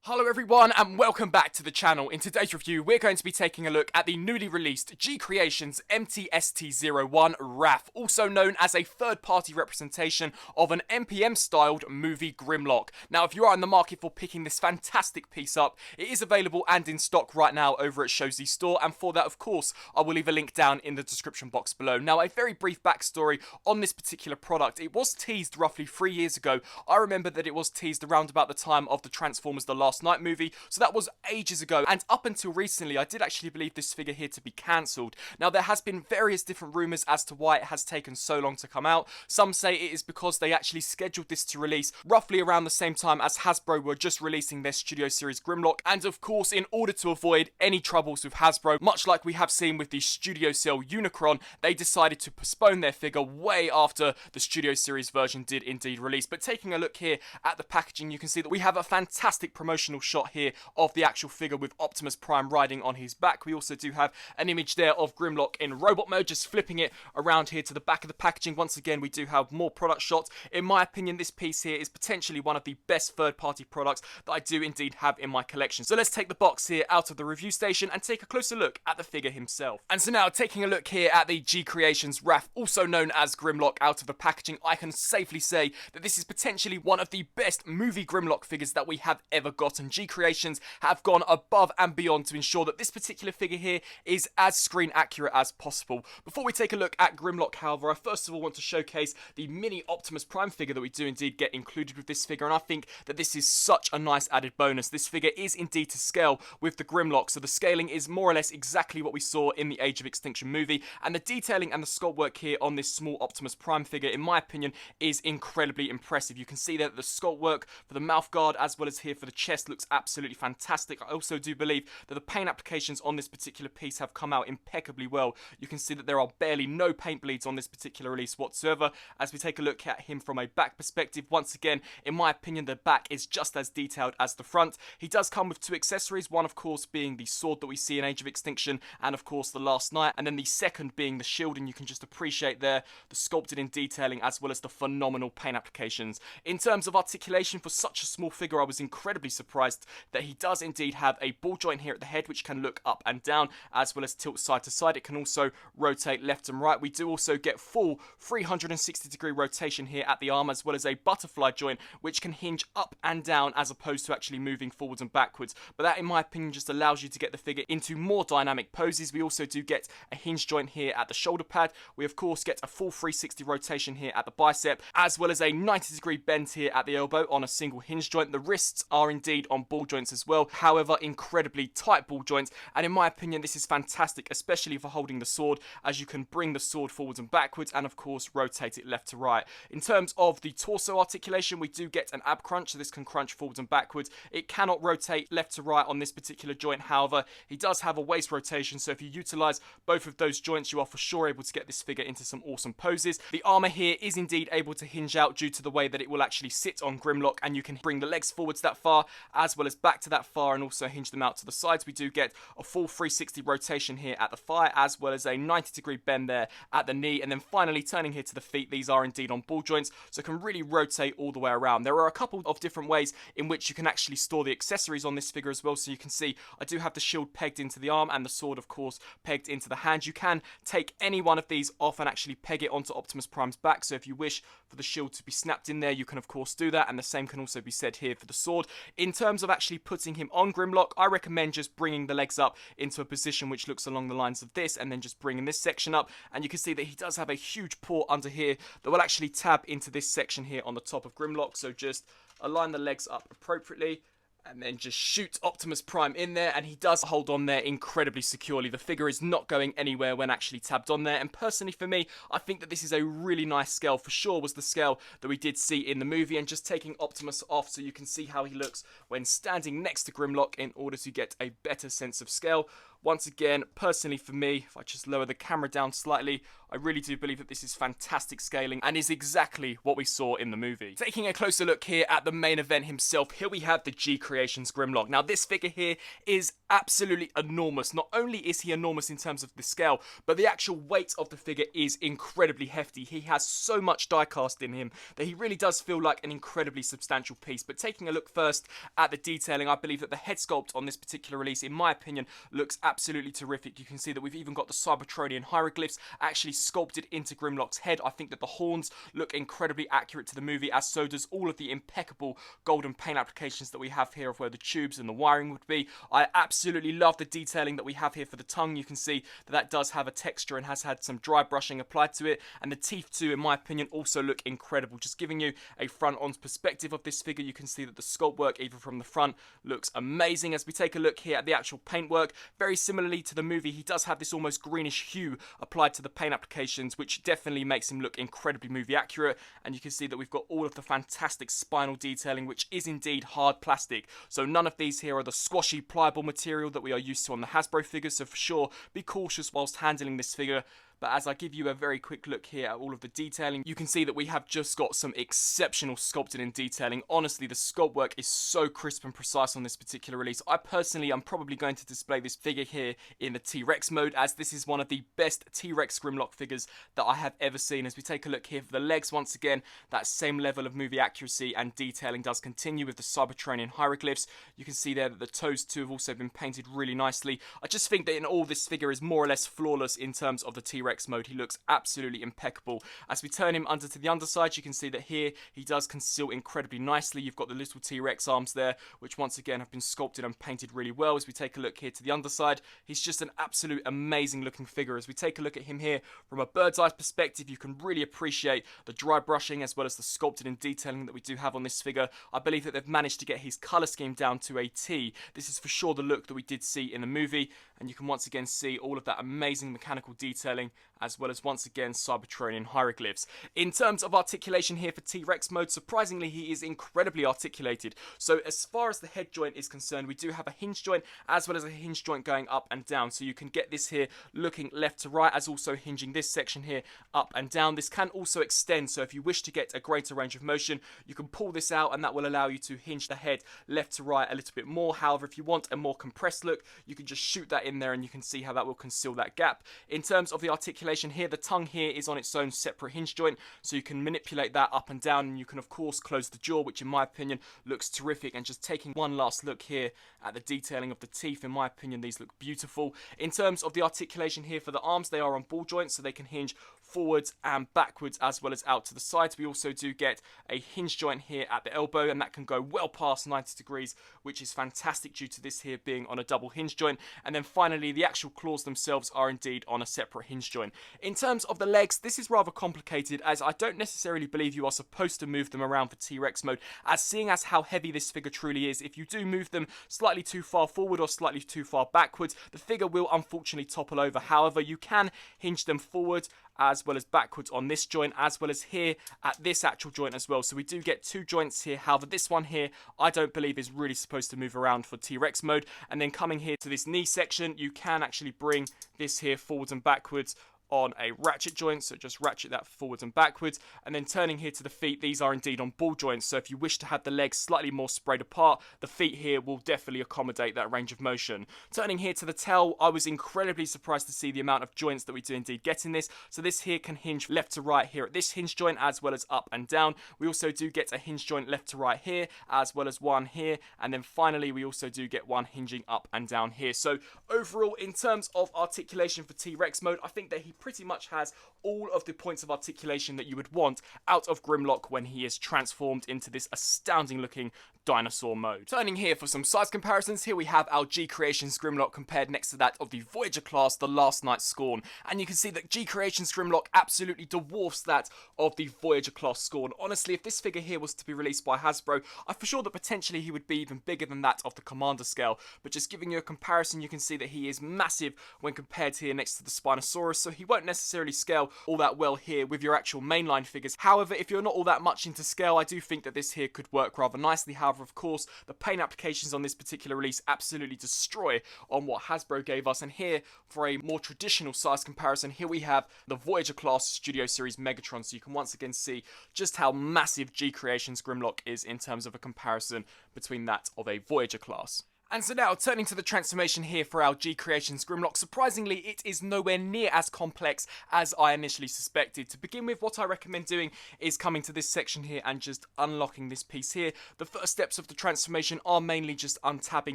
Hello everyone and welcome back to the channel. In today's review we're going to be taking a look at the newly released GCreation's MTST-01 RAF, also known as a third-party representation of an NPM-styled movie Grimlock. Now if you are in the market for picking this fantastic piece up, it is available and in stock right now over at Shozy Store, and for that of course I will leave a link down in the description box below. Now a very brief backstory on this particular product. It was teased roughly 3 years ago. I remember that it was teased around about the time of the Transformers The Last Night movie, so that was ages ago, and up until recently I did actually believe this figure here to be cancelled. Now there has been various different rumours as to why it has taken so long to come out. Some say it is because they actually scheduled this to release roughly around the same time as Hasbro were just releasing their Studio Series Grimlock, and of course in order to avoid any troubles with Hasbro, much like we have seen with the Studio Cell Unicron, they decided to postpone their figure way after the Studio Series version did indeed release. But taking a look here at the packaging, you can see that we have a fantastic promotional shot here of the actual figure with Optimus Prime riding on his back. We also do have an image there of Grimlock in robot mode, just flipping it around here to the back of the packaging. Once again, we do have more product shots. In my opinion, this piece here is potentially one of the best third-party products that I do indeed have in my collection. So let's take the box here out of the review station and take a closer look at the figure himself. And so now, taking a look here at the GCreation's RAF, also known as Grimlock, out of the packaging, I can safely say that this is potentially one of the best movie Grimlock figures that we have ever gotten. GCreations have gone above and beyond to ensure that this particular figure here is as screen accurate as possible. Before we take a look at Grimlock, however, I first of all want to showcase the mini Optimus Prime figure that we do indeed get included with this figure, and I think that this is such a nice added bonus. This figure is indeed to scale with the Grimlock, so the scaling is more or less exactly what we saw in the Age of Extinction movie, and the detailing and the sculpt work here on this small Optimus Prime figure, in my opinion, is incredibly impressive. You can see that the sculpt work for the mouth guard as well as here for the chest looks absolutely fantastic. I also do believe that the paint applications on this particular piece have come out impeccably well. You can see that there are barely no paint bleeds on this particular release whatsoever. As we take a look at him from a back perspective, once again, in my opinion, the back is just as detailed as the front. He does come with two accessories, one of course being the sword that we see in Age of Extinction and of course The Last Night, and then the second being the shield, and you can just appreciate there the sculpted in detailing as well as the phenomenal paint applications. In terms of articulation, for such a small figure I was incredibly surprised that he does indeed have a ball joint here at the head which can look up and down as well as tilt side to side. It can also rotate left and right. We do also get full 360-degree rotation here at the arm, as well as a butterfly joint which can hinge up and down as opposed to actually moving forwards and backwards. But that, in my opinion, just allows you to get the figure into more dynamic poses. We also do get a hinge joint here at the shoulder pad. We of course get a full 360 rotation here at the bicep, as well as a 90-degree bend here at the elbow on a single hinge joint. The wrists are indeed on ball joints as well, however incredibly tight ball joints, and in my opinion this is fantastic, especially for holding the sword, as you can bring the sword forwards and backwards and of course rotate it left to right. In terms of the torso articulation, we do get an ab crunch, so this can crunch forwards and backwards. It cannot rotate left to right on this particular joint, however he does have a waist rotation, so if you utilize both of those joints you are for sure able to get this figure into some awesome poses. The armor here is indeed able to hinge out due to the way that it will actually sit on Grimlock, and you can bring the legs forwards that far as well as back to that far and also hinge them out to the sides. We do get a full 360 rotation here at the thigh as well as a 90-degree bend there at the knee, and then finally turning here to the feet, these are indeed on ball joints, so can really rotate all the way around. There are a couple of different ways in which you can actually store the accessories on this figure as well, so you can see I do have the shield pegged into the arm and the sword of course pegged into the hand. You can take any one of these off and actually peg it onto Optimus Prime's back, so if you wish for the shield to be snapped in there you can of course do that, and the same can also be said here for the sword. In terms of actually putting him on Grimlock, I recommend just bringing the legs up into a position which looks along the lines of this, and then just bringing this section up, and you can see that he does have a huge port under here that will actually tab into this section here on the top of Grimlock. So just align the legs up appropriately and then just shoot Optimus Prime in there, and he does hold on there incredibly securely. The figure is not going anywhere when actually tabbed on there, and personally for me, I think that this is a really nice scale. For sure was the scale that we did see in the movie, and just taking Optimus off so you can see how he looks when standing next to Grimlock in order to get a better sense of scale. once again, personally for me, if I just lower the camera down slightly, I really do believe that this is fantastic scaling and is exactly what we saw in the movie. Taking a closer look here at the main event himself, here we have the GCreation's Grimlock. Now this figure here is absolutely enormous. Not only is he enormous in terms of the scale, but the actual weight of the figure is incredibly hefty. He has so much die-cast in him that he really does feel like an incredibly substantial piece. But taking a look first at the detailing, I believe that the head sculpt on this particular release, in my opinion, looks absolutely terrific. You can see that we've even got the Cybertronian hieroglyphs actually sculpted into Grimlock's head. I think that the horns look incredibly accurate to the movie, as so does all of the impeccable golden paint applications that we have here of where the tubes and the wiring would be. I absolutely love the detailing that we have here for the tongue. You can see that that does have a texture and has had some dry brushing applied to it, and the teeth too, in my opinion, also look incredible. Just giving you a front-on perspective of this figure, you can see that the sculpt work, even from the front, looks amazing. As we take a look here at the actual paintwork, very similarly to the movie, he does have this almost greenish hue applied to the paint applications, which definitely makes him look incredibly movie accurate. And you can see that we've got all of the fantastic spinal detailing, which is indeed hard plastic. So none of these here are the squashy, pliable material that we are used to on the Hasbro figures. So for sure, be cautious whilst handling this figure. But as I give you a very quick look here at all of the detailing, you can see that we have just got some exceptional sculpting and detailing. Honestly, the sculpt work is so crisp and precise on this particular release. I personally am probably going to display this figure here in the T-Rex mode, as this is one of the best T-Rex Grimlock figures that I have ever seen. As we take a look here for the legs, once again, that same level of movie accuracy and detailing does continue with the Cybertronian hieroglyphs. You can see there that the toes too have also been painted really nicely. I just think that in all, this figure is more or less flawless in terms of the T-Rex mode. He looks absolutely impeccable. As we turn him under to the underside, you can see that here he does conceal incredibly nicely. You've got the little T-Rex arms there, which once again have been sculpted and painted really well. As we take a look here to the underside, he's just an absolute amazing looking figure. As we take a look at him here from a bird's eye perspective, you can really appreciate the dry brushing as well as the sculpting and detailing that we do have on this figure. I believe that they've managed to get his colour scheme down to a T. This is for sure the look that we did see in the movie, and you can once again see all of that amazing mechanical detailing, as well as once again Cybertronian hieroglyphs. In terms of articulation here for T-Rex mode, surprisingly he is incredibly articulated. So as far as the head joint is concerned, we do have a hinge joint as well as a hinge joint going up and down. So you can get this here looking left to right, as also hinging this section here up and down. This can also extend, so if you wish to get a greater range of motion, you can pull this out and that will allow you to hinge the head left to right a little bit more. However, if you want a more compressed look, you can just shoot that in there and you can see how that will conceal that gap. In terms of the articulation here, the tongue here is on its own separate hinge joint, so you can manipulate that up and down, and you can of course close the jaw, which in my opinion looks terrific. And just taking one last look here at the detailing of the teeth, in my opinion these look beautiful. In terms of the articulation here for the arms, they are on ball joints, so they can hinge forwards and backwards as well as out to the sides. We also do get a hinge joint here at the elbow, and that can go well past 90 degrees, which is fantastic due to this here being on a double hinge joint. And then finally, the actual claws themselves are indeed on a separate hinge joint. In terms of the legs, this is rather complicated, as I don't necessarily believe you are supposed to move them around for T-Rex mode, as seeing as how heavy this figure truly is, if you do move them slightly too far forward or slightly too far backwards, the figure will unfortunately topple over. However, you can hinge them forward as well as backwards on this joint, as well as here at this actual joint as well. So we do get two joints here. However, this one here I don't believe is really supposed to move around for T-Rex mode. And then coming here to this knee section, you can actually bring this here forwards and backwards on a ratchet joint, so just ratchet that forwards and backwards. And then turning here to the feet, these are indeed on ball joints, so if you wish to have the legs slightly more spread apart, the feet here will definitely accommodate that range of motion. Turning here to the tail, I was incredibly surprised to see the amount of joints that we do indeed get in this. So this here can hinge left to right here at this hinge joint, as well as up and down. We also do get a hinge joint left to right here, as well as one here, and then finally we also do get one hinging up and down here. So overall, in terms of articulation for T-Rex mode, I think that he pretty much has all of the points of articulation that you would want out of Grimlock when he is transformed into this astounding looking dinosaur mode. Turning here for some size comparisons, here we have our GCreation's Grimlock compared next to that of the Voyager class, the Last Night's Scorn. And you can see that GCreation's Grimlock absolutely dwarfs that of the Voyager class Scorn. Honestly, if this figure here was to be released by Hasbro, I'm for sure that potentially he would be even bigger than that of the Commander scale. But just giving you a comparison, you can see that he is massive when compared here next to the Spinosaurus, so he you won't necessarily scale all that well here with your actual mainline figures. However, if you're not all that much into scale, I do think that this here could work rather nicely. However, of course, the paint applications on this particular release absolutely destroy on what Hasbro gave us. And here, for a more traditional size comparison, here we have the Voyager class Studio Series Megatron. So you can once again see just how massive GCreation's Grimlock is in terms of a comparison between that of a Voyager class. And so now, turning to the transformation here for our GCreation's Grimlock, surprisingly, it is nowhere near as complex as I initially suspected. To begin with, what I recommend doing is coming to this section here and just unlocking this piece here. The first steps of the transformation are mainly just untabbing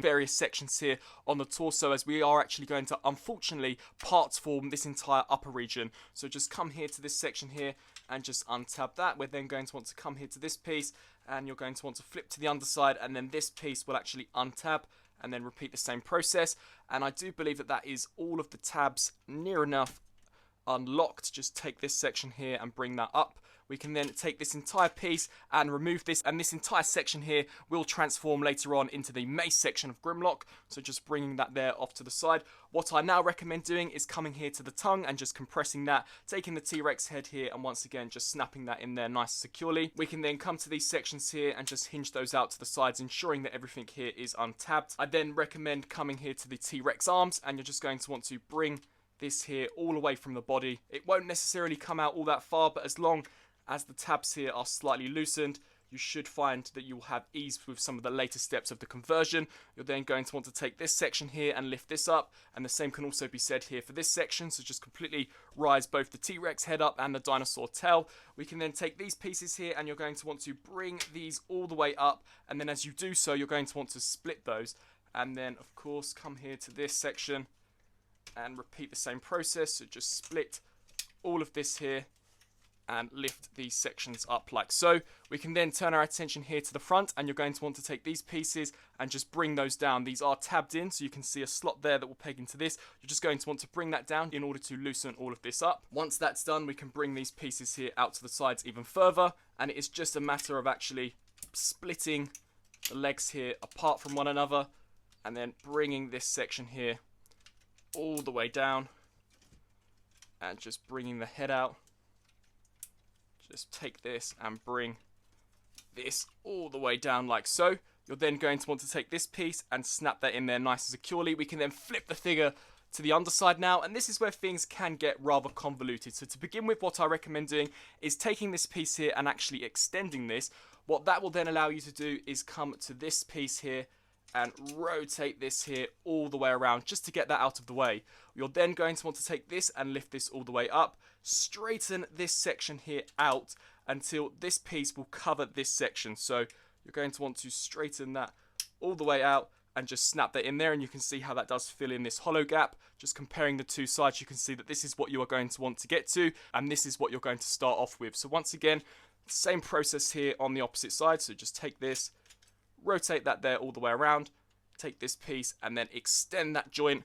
various sections here on the torso, as we are actually going to, unfortunately, parts form this entire upper region. So just come here to this section here and just untab that. We're then going to want to come here to this piece, and you're going to want to flip to the underside, and then this piece will actually untab, and then repeat the same process. And I do believe that that is all of the tabs near enough unlocked. Just take this section here and bring that up. We can then take this entire piece and remove this, and this entire section here will transform later on into the Mace section of Grimlock. So just bringing that there off to the side. What I now recommend doing is coming here to the tongue and just compressing that, taking the T-Rex head here and once again just snapping that in there nice and securely. We can then come to these sections here and just hinge those out to the sides, ensuring that everything here is untabbed. I then recommend coming here to the T-Rex arms, and you're just going to want to bring this here all away from the body. It won't necessarily come out all that far, but as long as the tabs here are slightly loosened, you should find that you will have ease with some of the later steps of the conversion. You're then going to want to take this section here and lift this up, and the same can also be said here for this section. So just completely rise both the T-Rex head up and the dinosaur tail. We can then take these pieces here, and you're going to want to bring these all the way up, and then as you do so, you're going to want to split those, and then of course come here to this section and repeat the same process. So just split all of this here and lift these sections up like so. We can then turn our attention here to the front, and you're going to want to take these pieces and just bring those down. These are tabbed in, so you can see a slot there that will peg into this. You're just going to want to bring that down in order to loosen all of this up. Once that's done, we can bring these pieces here out to the sides even further, and it is just a matter of actually splitting the legs here apart from one another, and then bringing this section here all the way down, and just bringing the head out. Just take this and bring this all the way down like so. You're then going to want to take this piece and snap that in there nice and securely. We can then flip the figure to the underside now, and this is where things can get rather convoluted. So to begin with, what I recommend doing is taking this piece here and actually extending this. What that will then allow you to do is come to this piece here and rotate this here all the way around just to get that out of the way. You're then going to want to take this and lift this all the way up, straighten this section here out until this piece will cover this section. So you're going to want to straighten that all the way out and just snap that in there, and you can see how that does fill in this hollow gap. Just comparing the two sides, you can see that this is what you are going to want to get to, and this is what you're going to start off with. So once again, same process here on the opposite side. So just take this, rotate that there all the way around, take this piece and then extend that joint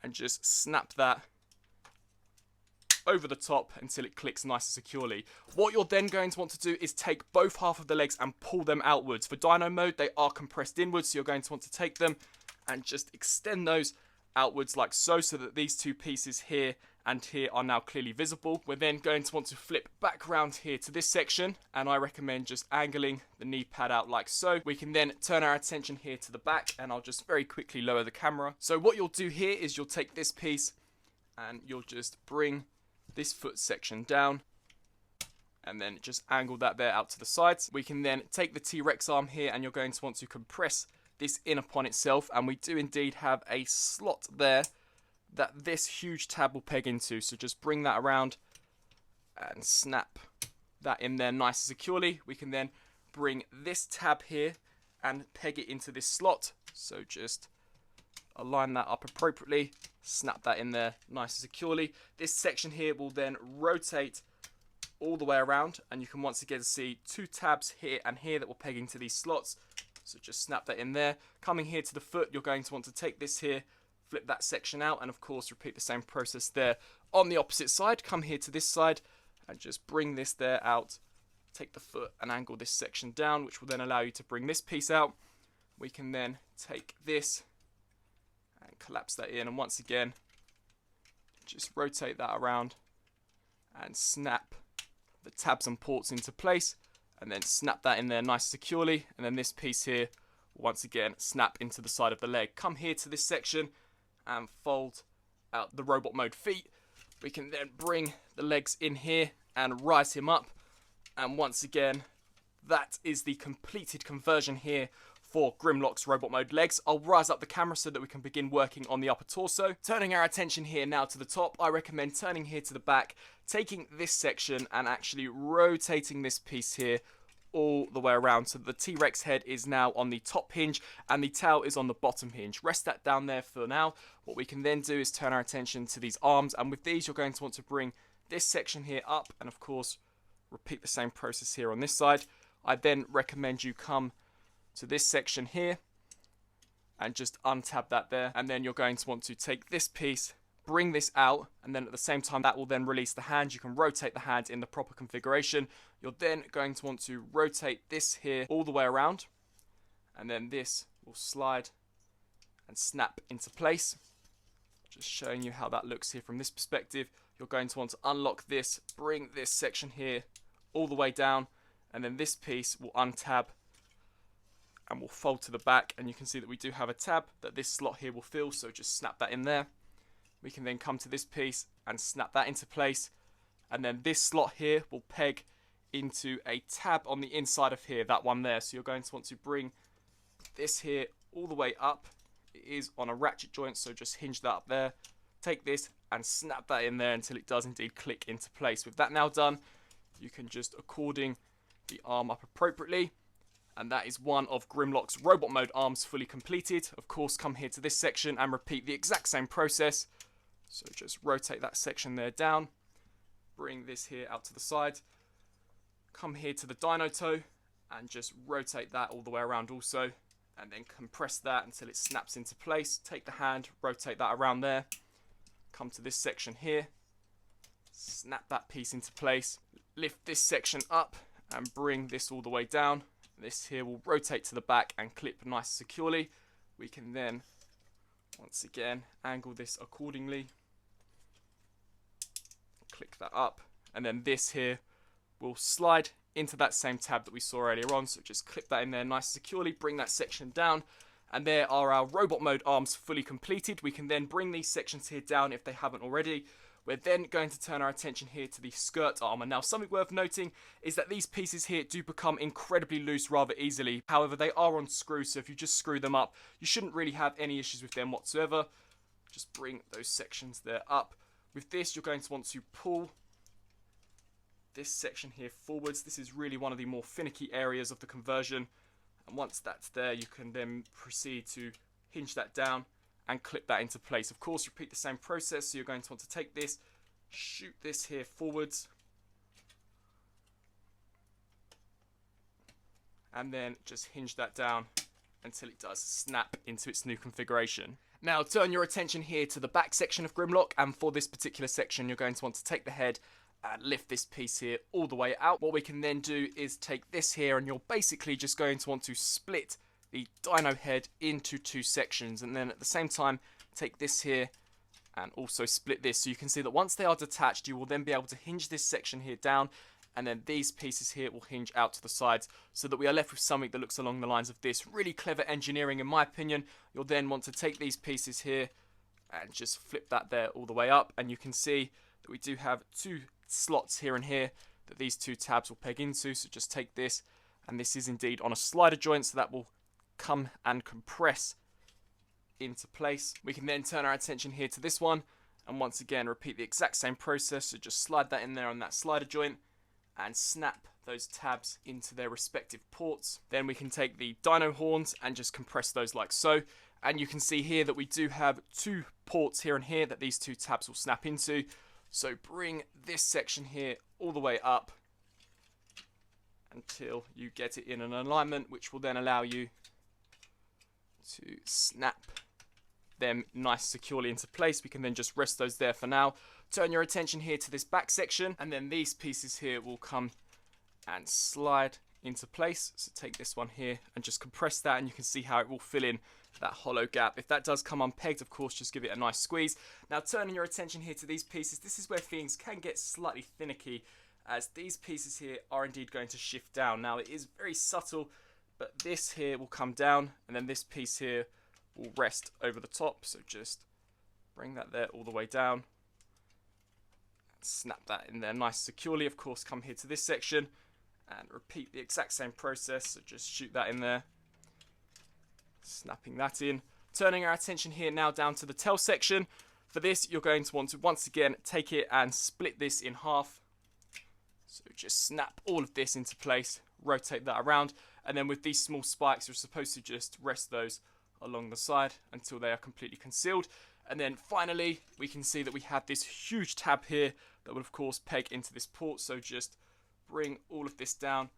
and just snap that over the top until it clicks nice and securely. What you're then going to want to do is take both half of the legs and pull them outwards. For Dino mode, they are compressed inwards, so you're going to want to take them and just extend those outwards like so, so that these two pieces here and here are now clearly visible. We're then going to want to flip back around here to this section, and I recommend just angling the knee pad out like so. We can then turn our attention here to the back, and I'll just very quickly lower the camera. So what you'll do here is you'll take this piece and you'll just bring this foot section down and then just angle that there out to the sides. We can then take the T-Rex arm here, and you're going to want to compress this in upon itself, and we do indeed have a slot there that this huge tab will peg into. So just bring that around and snap that in there nice and securely. We can then bring this tab here and peg it into this slot. So just align that up appropriately, snap that in there nice and securely. This section here will then rotate all the way around, and you can once again see two tabs here and here that will peg into these slots. So just snap that in there. Coming here to the foot, you're going to want to take this here, flip that section out, and of course repeat the same process there on the opposite side. Come here to this side and just bring this there out. Take the foot and angle this section down, which will then allow you to bring this piece out. We can then take this and collapse that in, and once again just rotate that around and snap the tabs and ports into place, and then snap that in there nice securely. And then this piece here, once again, snap into the side of the leg. Come here to this section and fold out the robot mode feet. We can then bring the legs in here and rise him up. And once again, that is the completed conversion here for Grimlock's robot mode legs. I'll rise up the camera so that we can begin working on the upper torso. Turning our attention here now to the top, I recommend turning here to the back, taking this section and actually rotating this piece here all the way around so the T-Rex head is now on the top hinge and the tail is on the bottom hinge. Rest that down there for now. What we can then do is turn our attention to these arms, and with these you're going to want to bring this section here up, and of course repeat the same process here on this side. I then recommend you come to this section here and just untab that there, and then you're going to want to take this piece, bring this out, and then at the same time that will then release the hand. You can rotate the hand in the proper configuration. You're then going to want to rotate this here all the way around, and then this will slide and snap into place. Just showing you how that looks here from this perspective. You're going to want to unlock this, bring this section here all the way down, and then this piece will untab and will fold to the back, and you can see that we do have a tab that this slot here will fill, so just snap that in there. We can then come to this piece and snap that into place, and then this slot here will peg into a tab on the inside of here, that one there. So you're going to want to bring this here all the way up. It is on a ratchet joint, so just hinge that up there. Take this and snap that in there until it does indeed click into place. With that now done, you can just according the arm up appropriately. And that is one of Grimlock's robot mode arms fully completed. Of course, come here to this section and repeat the exact same process. So just rotate that section there down. Bring this here out to the side. Come here to the dino toe and just rotate that all the way around also. And then compress that until it snaps into place. Take the hand, rotate that around there. Come to this section here. Snap that piece into place. Lift this section up and bring this all the way down. This here will rotate to the back and clip nice and securely. We can then, once again, angle this accordingly. Click that up. And then this here will slide into that same tab that we saw earlier on. So just clip that in there nice and securely. Bring that section down. And there are our robot mode arms fully completed. We can then bring these sections here down if they haven't already. We're then going to turn our attention here to the skirt armor. Now, something worth noting is that these pieces here do become incredibly loose rather easily. However, they are on screws, so if you just screw them up, you shouldn't really have any issues with them whatsoever. Just bring those sections there up. With this, you're going to want to pull this section here forwards. This is really one of the more finicky areas of the conversion. And once that's there, you can then proceed to hinge that down and clip that into place. Of course, repeat the same process. So you're going to want to take this, shoot this here forwards, and then just hinge that down until it does snap into its new configuration. Now turn your attention here to the back section of Grimlock, and for this particular section you're going to want to take the head and lift this piece here all the way out. What we can then do is take this here, and you're basically just going to want to split the dino head into two sections, and then at the same time take this here and also split this. So you can see that once they are detached, you will then be able to hinge this section here down, and then these pieces here will hinge out to the sides so that we are left with something that looks along the lines of this. Really clever engineering in my opinion. You'll then want to take these pieces here and just flip that there all the way up, and you can see that we do have two slots here and here that these two tabs will peg into. So just take this, and this is indeed on a slider joint, so that will come and compress into place. We can then turn our attention here to this one and once again repeat the exact same process. So just slide that in there on that slider joint and snap those tabs into their respective ports. Then we can take the dino horns and just compress those like so, and you can see here that we do have two ports here and here that these two tabs will snap into. So bring this section here all the way up until you get it in an alignment, which will then allow you to snap them nice securely into place. We can then just rest those there for now. Turn your attention here to this back section, and then these pieces here will come and slide into place. So take this one here and just compress that, and you can see how it will fill in that hollow gap. If that does come unpegged, of course, just give it a nice squeeze. Now turning your attention here to these pieces, this is where things can get slightly finicky, as these pieces here are indeed going to shift down. Now it is very subtle, but this here will come down, and then this piece here will rest over the top. So just bring that there all the way down, snap that in there nice securely. Of course, come here to this section and repeat the exact same process. So just shoot that in there, snapping that in. Turning our attention here now down to the tail section. For this, you're going to want to once again take it and split this in half. So just snap all of this into place, rotate that around, and then with these small spikes, you're supposed to just rest those along the side until they are completely concealed. And then finally, we can see that we have this huge tab here that will of course peg into this port. So just bring all of this down,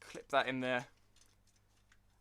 clip that in there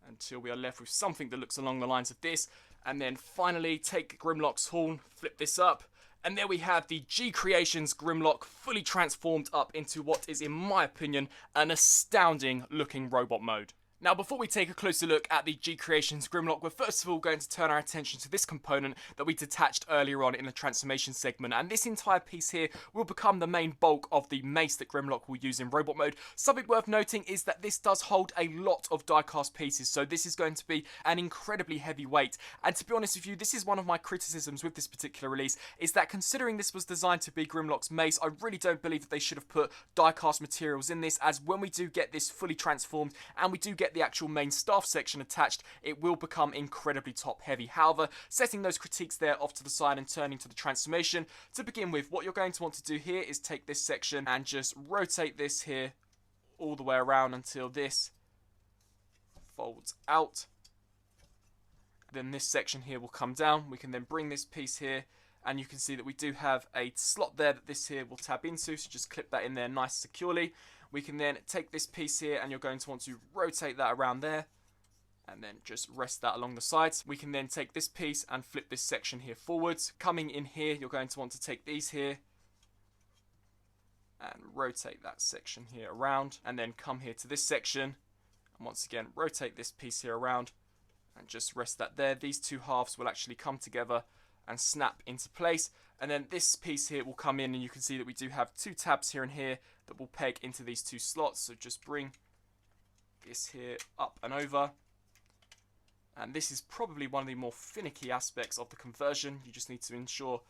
until we are left with something that looks along the lines of this. And then finally, take Grimlock's horn, flip this up, and there we have the GCreation's Grimlock fully transformed up into what is, in my opinion, an astounding looking robot mode. Now, before we take a closer look at the GCreation's Grimlock, we're first of all going to turn our attention to this component that we detached earlier on in the transformation segment, and this entire piece here will become the main bulk of the mace that Grimlock will use in robot mode. Something worth noting is that this does hold a lot of die-cast pieces, so this is going to be an incredibly heavy weight, and to be honest with you, this is one of my criticisms with this particular release, is that considering this was designed to be Grimlock's mace, I really don't believe that they should have put die-cast materials in this, as when we do get this fully transformed and we do get the actual main staff section attached, it will become incredibly top heavy. However, setting those critiques there off to the side and turning to the transformation, to begin with, what you're going to want to do here is take this section and just rotate this here all the way around until this folds out. Then this section here will come down. We can then bring this piece here, and you can see that we do have a slot there that this here will tab into, so just clip that in there nice securely. We can then take this piece here, and you're going to want to rotate that around there, and then just rest that along the sides. We can then take this piece and flip this section here forwards. Coming in here, you're going to want to take these here and rotate that section here around, and then come here to this section, and once again rotate this piece here around, and just rest that there. These two halves will actually come together and snap into place, and then this piece here will come in, and you can see that we do have two tabs here and here that will peg into these two slots. So just bring this here up and over, and this is probably one of the more finicky aspects of the conversion. You just need to ensure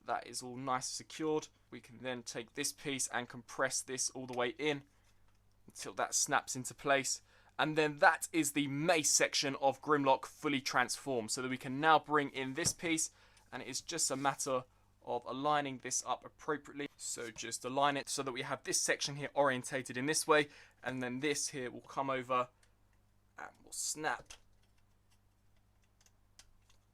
that is all nice and secured. We can then take this piece and compress this all the way in until that snaps into place. And then that is the mace section of Grimlock fully transformed, so that we can now bring in this piece, and it is just a matter of aligning this up appropriately. So just align it so that we have this section here orientated in this way, and then this here will come over and will snap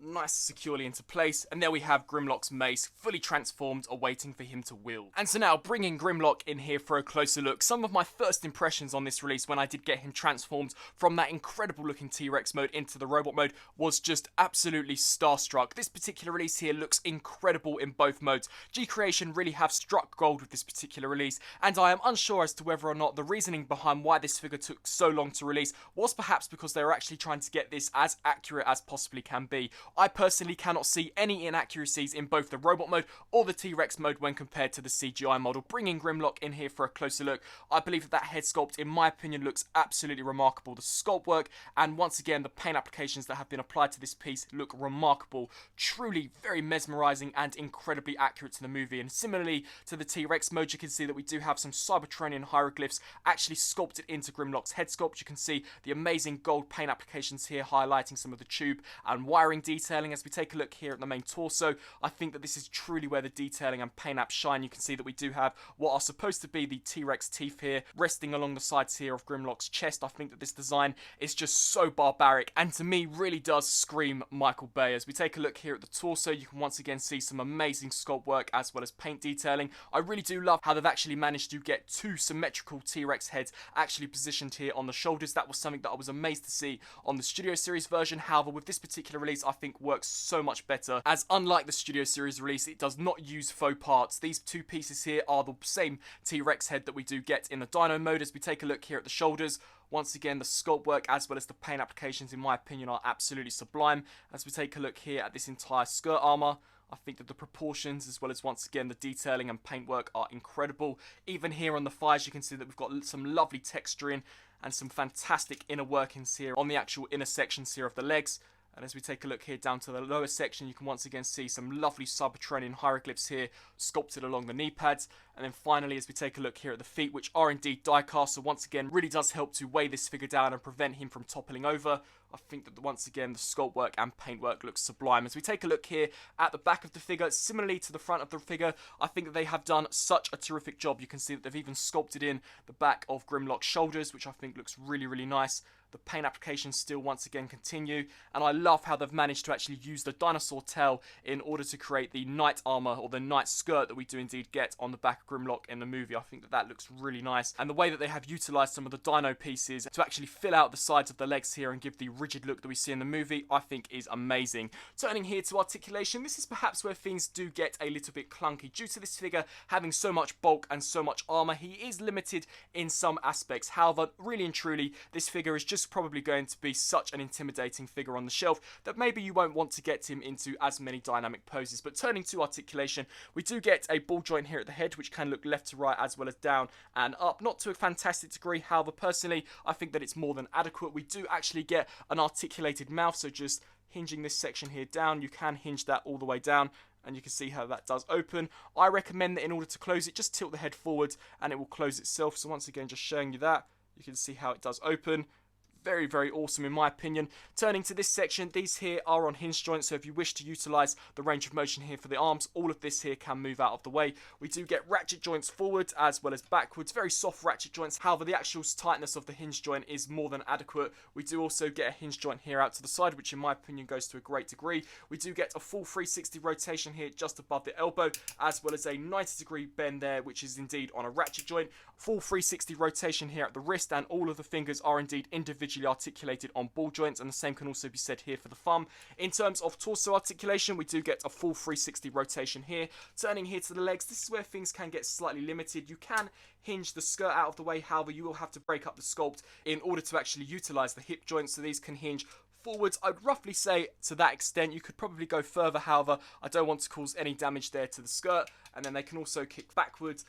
nice securely into place, and there we have Grimlock's mace fully transformed, awaiting for him to wield. And so now, bringing Grimlock in here for a closer look, some of my first impressions on this release when I did get him transformed from that incredible looking T-Rex mode into the robot mode was just absolutely starstruck. This particular release here looks incredible in both modes. GCreation really have struck gold with this particular release, and I am unsure as to whether or not the reasoning behind why this figure took so long to release was perhaps because they were actually trying to get this as accurate as possibly can be. I personally cannot see any inaccuracies in both the robot mode or the T-Rex mode when compared to the CGI model. Bringing Grimlock in here for a closer look, I believe that head sculpt, in my opinion, looks absolutely remarkable. The sculpt work and once again the paint applications that have been applied to this piece look remarkable. Truly very mesmerizing and incredibly accurate to the movie. And similarly to the T-Rex mode, you can see that we do have some Cybertronian hieroglyphs actually sculpted into Grimlock's head sculpt. You can see the amazing gold paint applications here highlighting some of the tube and wiring detailing. As we take a look here at the main torso, I think that this is truly where the detailing and paint apps shine. You can see that we do have what are supposed to be the T-Rex teeth here resting along the sides here of Grimlock's chest. I think that this design is just so barbaric and to me really does scream Michael Bay. As we take a look here at the torso, you can once again see some amazing sculpt work as well as paint detailing. I really do love how they've actually managed to get two symmetrical T-Rex heads actually positioned here on the shoulders. That was something that I was amazed to see on the Studio Series version. However, with this particular release, I think think works so much better, as unlike the Studio Series release, it does not use faux parts. These two pieces here are the same T-Rex head that we do get in the Dino mode. As we take a look here at the shoulders, once again, the sculpt work as well as the paint applications, in my opinion, are absolutely sublime. As we take a look here at this entire skirt armor, I think that the proportions, as well as once again the detailing and paintwork, are incredible. Even here on the thighs, you can see that we've got some lovely texturing and some fantastic inner workings here on the actual inner sections here of the legs. And as we take a look here down to the lower section, you can once again see some lovely subterranean hieroglyphs here sculpted along the knee pads. And then finally, as we take a look here at the feet, which are indeed die-cast, so once again really does help to weigh this figure down and prevent him from toppling over. I think that once again the sculpt work and paintwork looks sublime. As we take a look here at the back of the figure, similarly to the front of the figure, I think that they have done such a terrific job. You can see that they've even sculpted in the back of Grimlock's shoulders, which I think looks really, really nice. The paint applications still once again continue, and I love how they've managed to actually use the dinosaur tail in order to create the knight armor or the knight skirt that we do indeed get on the back of Grimlock in the movie. I think that that looks really nice, and the way that they have utilized some of the dino pieces to actually fill out the sides of the legs here and give the rigid look that we see in the movie, I think is amazing. Turning here to articulation, this is perhaps where things do get a little bit clunky. Due to this figure having so much bulk and so much armor, he is limited in some aspects. However, really and truly, this figure is just probably going to be such an intimidating figure on the shelf that maybe you won't want to get him into as many dynamic poses. But turning to articulation, we do get a ball joint here at the head, which can look left to right as well as down and up. Not to a fantastic degree, however, personally, I think that it's more than adequate. We do actually get an articulated mouth, so just hinging this section here down, you can hinge that all the way down, and you can see how that does open. I recommend that in order to close it, just tilt the head forward and it will close itself. So once again, just showing you that, you can see how it does open. Very, very awesome in my opinion. Turning to this section, these here are on hinge joints, so if you wish to utilise the range of motion here for the arms, all of this here can move out of the way. We do get ratchet joints forward as well as backwards, very soft ratchet joints. However, the actual tightness of the hinge joint is more than adequate. We do also get a hinge joint here out to the side, which in my opinion goes to a great degree. We do get a full 360 rotation here just above the elbow, as well as a 90-degree bend there, which is indeed on a ratchet joint. Full 360 rotation here at the wrist, and all of the fingers are indeed individually articulated on ball joints, and the same can also be said here for the thumb. In terms of torso articulation, we do get a full 360 rotation here. Turning here to the legs, this is where things can get slightly limited. You can hinge the skirt out of the way, however you will have to break up the sculpt in order to actually utilize the hip joints, so these can hinge forwards. I'd roughly say to that extent. You could probably go further, however I don't want to cause any damage there to the skirt. And then they can also kick backwards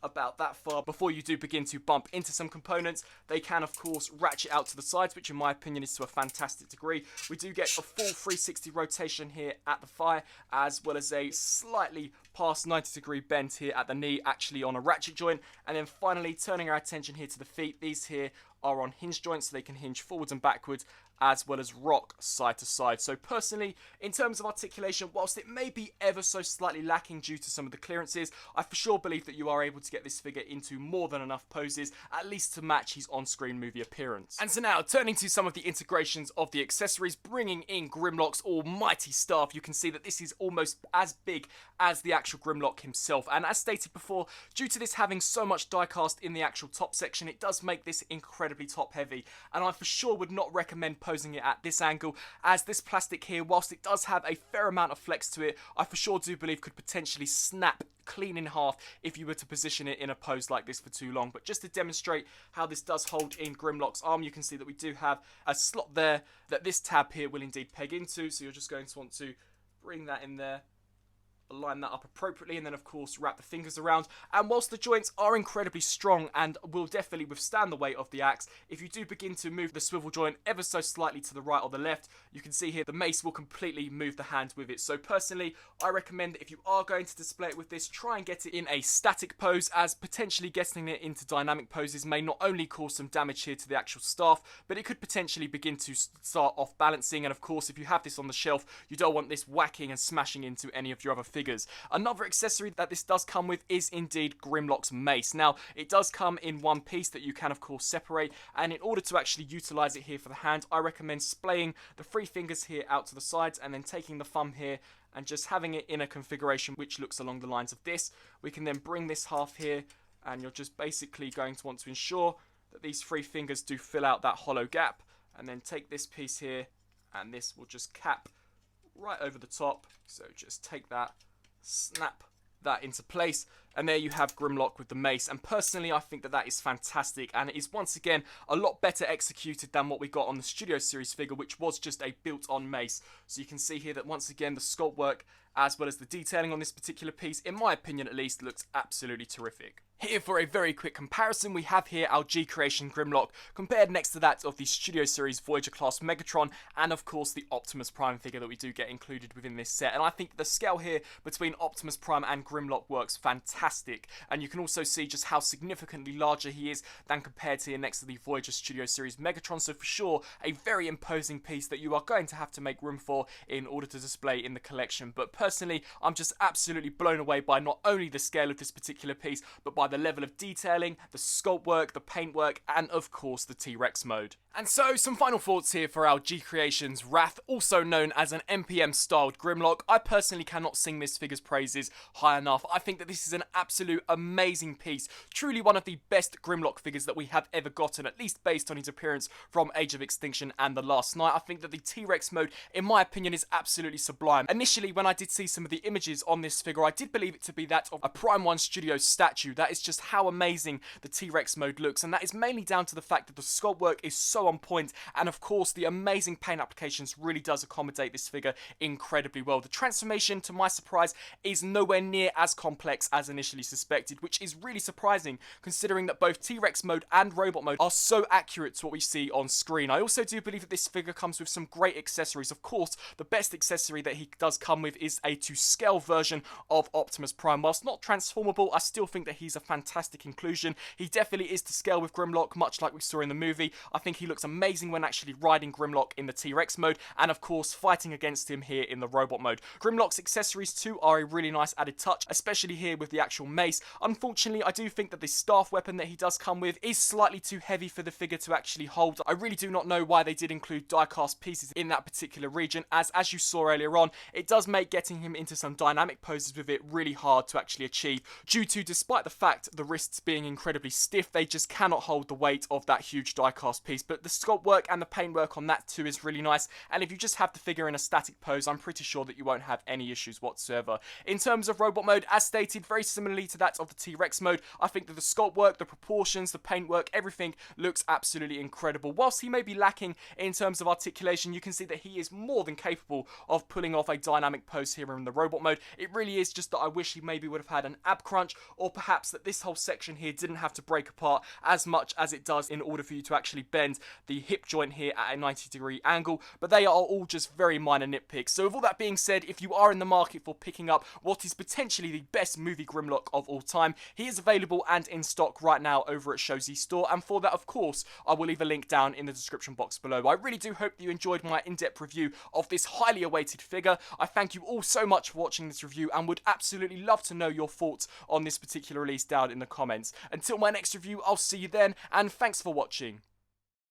about that far before you do begin to bump into some components. They can of course ratchet out to the sides, which in my opinion is to a fantastic degree. We do get a full 360 rotation here at the thigh, as well as a slightly past 90-degree bend here at the knee, actually on a ratchet joint. And then finally, turning our attention here to the feet, these here are on hinge joints, so they can hinge forwards and backwards as well as rock side to side. So personally, in terms of articulation, whilst it may be ever so slightly lacking due to some of the clearances, I for sure believe that you are able to get this figure into more than enough poses, at least to match his on-screen movie appearance. And so now, turning to some of the integrations of the accessories, bringing in Grimlock's almighty staff, you can see that this is almost as big as the actual Grimlock himself. And as stated before, due to this having so much die-cast in the actual top section, it does make this incredibly top-heavy. And I for sure would not recommend posing it at this angle, as this plastic here, whilst it does have a fair amount of flex to it, I for sure do believe could potentially snap clean in half if you were to position it in a pose like this for too long. But just to demonstrate how this does hold in Grimlock's arm, you can see that we do have a slot there that this tab here will indeed peg into, so you're just going to want to bring that in there, align that up appropriately, and then of course wrap the fingers around. And whilst the joints are incredibly strong and will definitely withstand the weight of the axe, if you do begin to move the swivel joint ever so slightly to the right or the left, you can see here the mace will completely move the hand with it. So personally, I recommend that if you are going to display it with this, try and get it in a static pose, as potentially getting it into dynamic poses may not only cause some damage here to the actual staff, but it could potentially begin to start off balancing. And of course, if you have this on the shelf, you don't want this whacking and smashing into any of your other figures. Another accessory that this does come with is indeed Grimlock's mace. Now, it does come in one piece that you can of course separate, and in order to actually utilize it here for the hand, I recommend splaying the three fingers here out to the sides and then taking the thumb here and just having it in a configuration which looks along the lines of this. We can then bring this half here, and you're just basically going to want to ensure that these three fingers do fill out that hollow gap, and then take this piece here, and this will just cap right over the top. So just take that, snap that into place, and there you have Grimlock with the mace. And personally, I think that that is fantastic, and it is once again a lot better executed than what we got on the Studio Series figure, which was just a built-on mace. So you can see here that once again the sculpt work as well as the detailing on this particular piece, in my opinion at least, looks absolutely terrific. Here for a very quick comparison, we have here our GCreation Grimlock compared next to that of the Studio Series Voyager class Megatron, and of course the Optimus Prime figure that we do get included within this set. And I think the scale here between Optimus Prime and Grimlock works fantastic, and you can also see just how significantly larger he is than compared to here next to the Voyager Studio Series Megatron. So for sure, a very imposing piece that you are going to have to make room for in order to display in the collection. But personally, I'm just absolutely blown away by not only the scale of this particular piece, but by the level of detailing, the sculpt work, the paint work, and of course the T-Rex mode. And so, some final thoughts here for our GCreations Wrath, also known as an MPM-styled Grimlock. I personally cannot sing this figure's praises high enough. I think that this is an absolute amazing piece. Truly one of the best Grimlock figures that we have ever gotten, at least based on his appearance from Age of Extinction and The Last Knight. I think that the T-Rex mode, in my opinion, is absolutely sublime. Initially, when I did see some of the images on this figure, I did believe it to be that of a Prime 1 Studios statue. That is just how amazing the T-Rex mode looks, and that is mainly down to the fact that the sculpt work is so on point, and of course the amazing paint applications really does accommodate this figure incredibly well. The transformation, to my surprise, is nowhere near as complex as initially suspected, which is really surprising considering that both T-Rex mode and robot mode are so accurate to what we see on screen. I also do believe that this figure comes with some great accessories. Of course, the best accessory that he does come with is a to scale version of Optimus Prime. Whilst not transformable, I still think that he's a fantastic inclusion. He definitely is to scale with Grimlock, much like we saw in the movie. I think he looks amazing when actually riding Grimlock in the T-Rex mode, and of course fighting against him here in the robot mode. Grimlock's accessories too are a really nice added touch, especially here with the actual mace. Unfortunately, I do think that the staff weapon that he does come with is slightly too heavy for the figure to actually hold. I really do not know why they did include die-cast pieces in that particular region, as you saw earlier on, it does make getting him into some dynamic poses with it really hard to actually achieve, due to, despite the fact the wrists being incredibly stiff, they just cannot hold the weight of that huge die-cast piece. But the sculpt work and the paint work on that too is really nice, and if you just have the figure in a static pose, I'm pretty sure that you won't have any issues whatsoever. In terms of robot mode, as stated, very similarly to that of the T-Rex mode, I think that the sculpt work, the proportions, the paint work, everything looks absolutely incredible. Whilst he may be lacking in terms of articulation, you can see that he is more than capable of pulling off a dynamic pose here in the robot mode. It really is just that I wish he maybe would have had an ab crunch, or perhaps that this whole section here didn't have to break apart as much as it does in order for you to actually bend the hip joint here at a 90-degree angle, but they are all just very minor nitpicks. So with all that being said, if you are in the market for picking up what is potentially the best movie Grimlock of all time, he is available and in stock right now over at Shozy Store, and for that, of course, I will leave a link down in the description box below. I really do hope that you enjoyed my in-depth review of this highly awaited figure. I thank you all so much for watching this review, and would absolutely love to know your thoughts on this particular release down in the comments. Until my next review, I'll see you then, and thanks for watching.